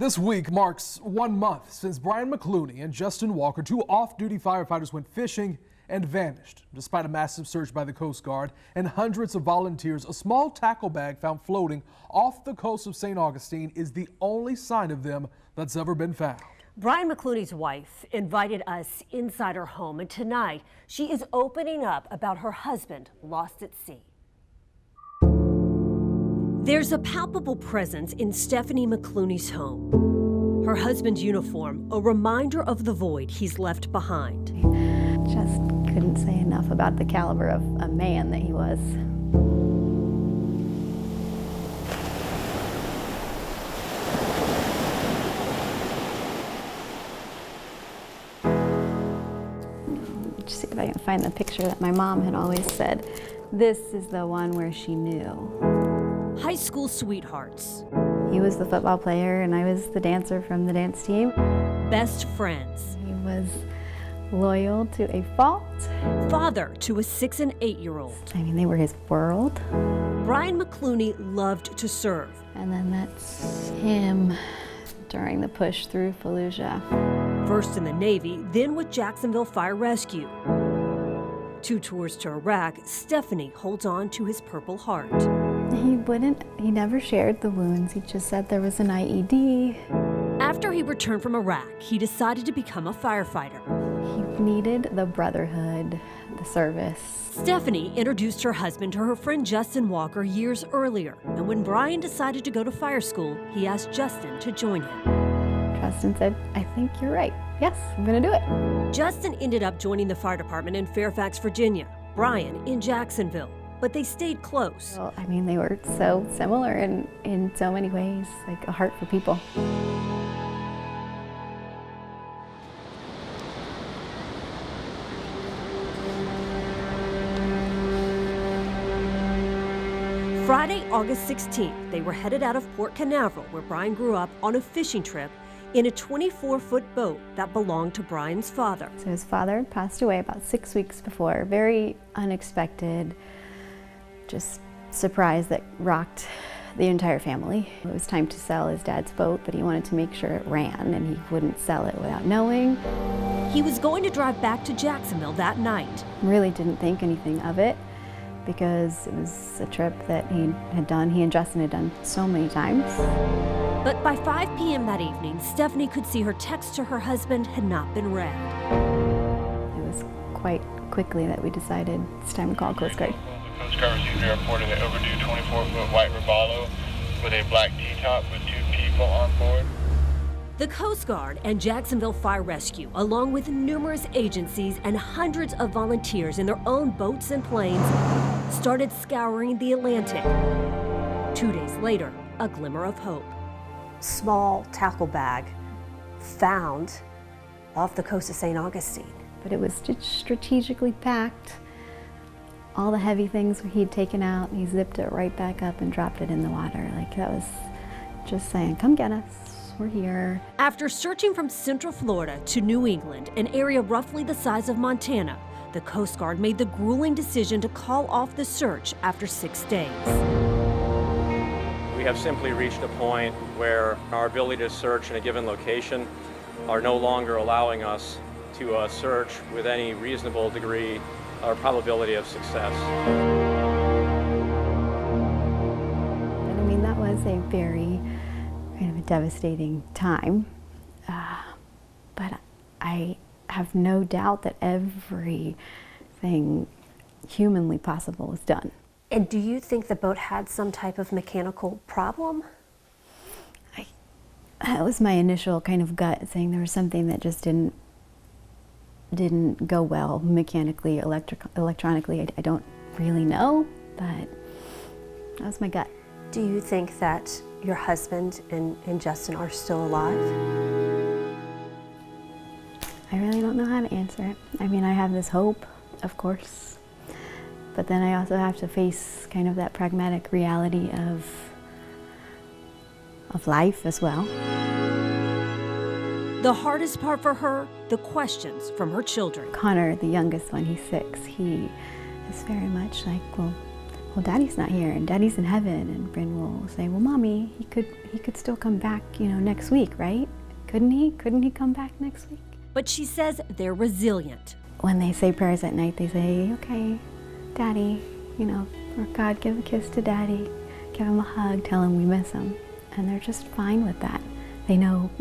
This week marks 1 month since Brian McCluney and Justin Walker, two off-duty firefighters, went fishing and vanished. Despite a massive search by the Coast Guard and hundreds of volunteers, a small tackle bag found floating off the coast of St. Augustine is the only sign of them that's ever been found. Brian McCluney's wife invited us inside her home, and tonight she is opening up about her husband lost at sea. There's a palpable presence in Stephanie McCluney's home. Her husband's uniform, a reminder of the void he's left behind. Just couldn't say enough about the caliber of a man that he was. Let's see if I can find the picture that my mom had always said. This is the one where she knew. High school sweethearts. He was the football player and I was the dancer from the dance team. Best friends. He was loyal to a fault. Father to a 6- and 8-year-old. I mean, they were his world. Brian McCluney loved to serve. And then that's him during the push through Fallujah. First in the Navy, then with Jacksonville Fire Rescue. 2 tours to Iraq, Stephanie holds on to his Purple Heart. He never shared the wounds. He just said there was an IED. After he returned from Iraq, he decided to become a firefighter. He needed the brotherhood, the service. Stephanie introduced her husband to her friend Justin Walker years earlier, and when Brian decided to go to fire school, he asked Justin to join him. Justin said, "I think you're right. Yes, I'm gonna do it." Justin ended up joining the fire department in Fairfax, Virginia, Brian in Jacksonville, but they stayed close. Well, I mean, they were so similar in so many ways, like a heart for people. Friday, August 16th, they were headed out of Port Canaveral, where Brian grew up, on a fishing trip in a 24-foot boat that belonged to Brian's father. So his father had passed away about 6 weeks before. Very unexpected, just surprise that rocked the entire family. It was time to sell his dad's boat, but he wanted to make sure it ran and he wouldn't sell it without knowing. He was going to drive back to Jacksonville that night. Really didn't think anything of it because it was a trip that he and Justin had done so many times. But by 5 p.m. that evening, Stephanie could see her text to her husband had not been read. It was quite quickly that we decided it's time to call Coast Guard. The Coast Guard received a report of the overdue 24-foot white Robalo with a black T-top with 2 people on board. The Coast Guard and Jacksonville Fire Rescue, along with numerous agencies and hundreds of volunteers in their own boats and planes, started scouring the Atlantic. 2 days later, a glimmer of hope. Small tackle bag found off the coast of St. Augustine. But it was strategically packed. All the heavy things he'd taken out, he zipped it right back up and dropped it in the water. Like, that was just saying, come get us, we're here. After searching from Central Florida to New England, an area roughly the size of Montana, the Coast Guard made the grueling decision to call off the search after 6 days. We have simply reached a point where our ability to search in a given location are no longer allowing us to search with any reasonable degree or probability of success. And I mean, that was a very kind of a devastating time, but I have no doubt that everything humanly possible was done. And do you think the boat had some type of mechanical problem? That was my initial kind of gut saying there was something that just didn't go well mechanically, electronically. I don't really know, but that was my gut. Do you think that your husband and Justin are still alive? I really don't know how to answer it. I mean, I have this hope, of course, but then I also have to face kind of that pragmatic reality of life as well. The hardest part for her, the questions from her children. Connor, the youngest one, he's 6. He is very much like, well, well, Daddy's not here and Daddy's in heaven. And Bryn will say, well, Mommy, he could still come back, next week, right? Couldn't he? Couldn't he come back next week? But she says they're resilient. When they say prayers at night, they say, okay, Daddy, or God, give a kiss to Daddy, give him a hug, tell him we miss him. And they're just fine with that. They know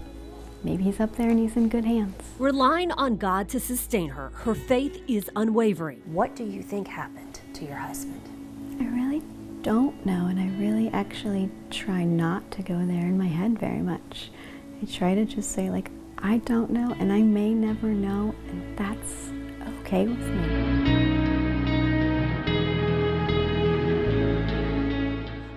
maybe he's up there and he's in good hands. Relying on God to sustain her, her faith is unwavering. What do you think happened to your husband? I really don't know, and I really actually try not to go there in my head very much. I try to just say, I don't know, and I may never know, and that's okay with me.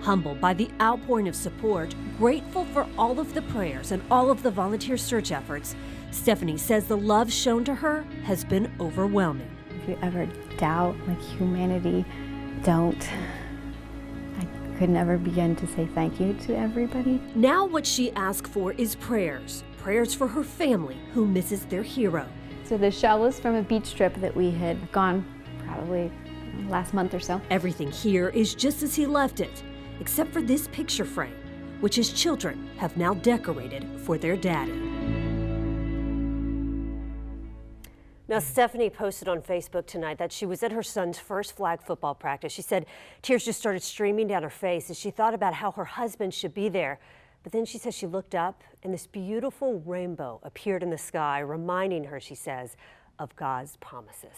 Humbled by the outpouring of support, grateful for all of the prayers and all of the volunteer search efforts, Stephanie says the love shown to her has been overwhelming. If you ever doubt humanity, don't. I could never begin to say thank you to everybody. Now what she asks for is prayers for her family who misses their hero. So the shell was from a beach trip that we had gone probably last month or so. Everything here is just as he left it, except for this picture frame, which his children have now decorated for their daddy. Now, Stephanie posted on Facebook tonight that she was at her son's first flag football practice. She said tears just started streaming down her face as she thought about how her husband should be there. But then she says she looked up and this beautiful rainbow appeared in the sky, reminding her, she says, of God's promises.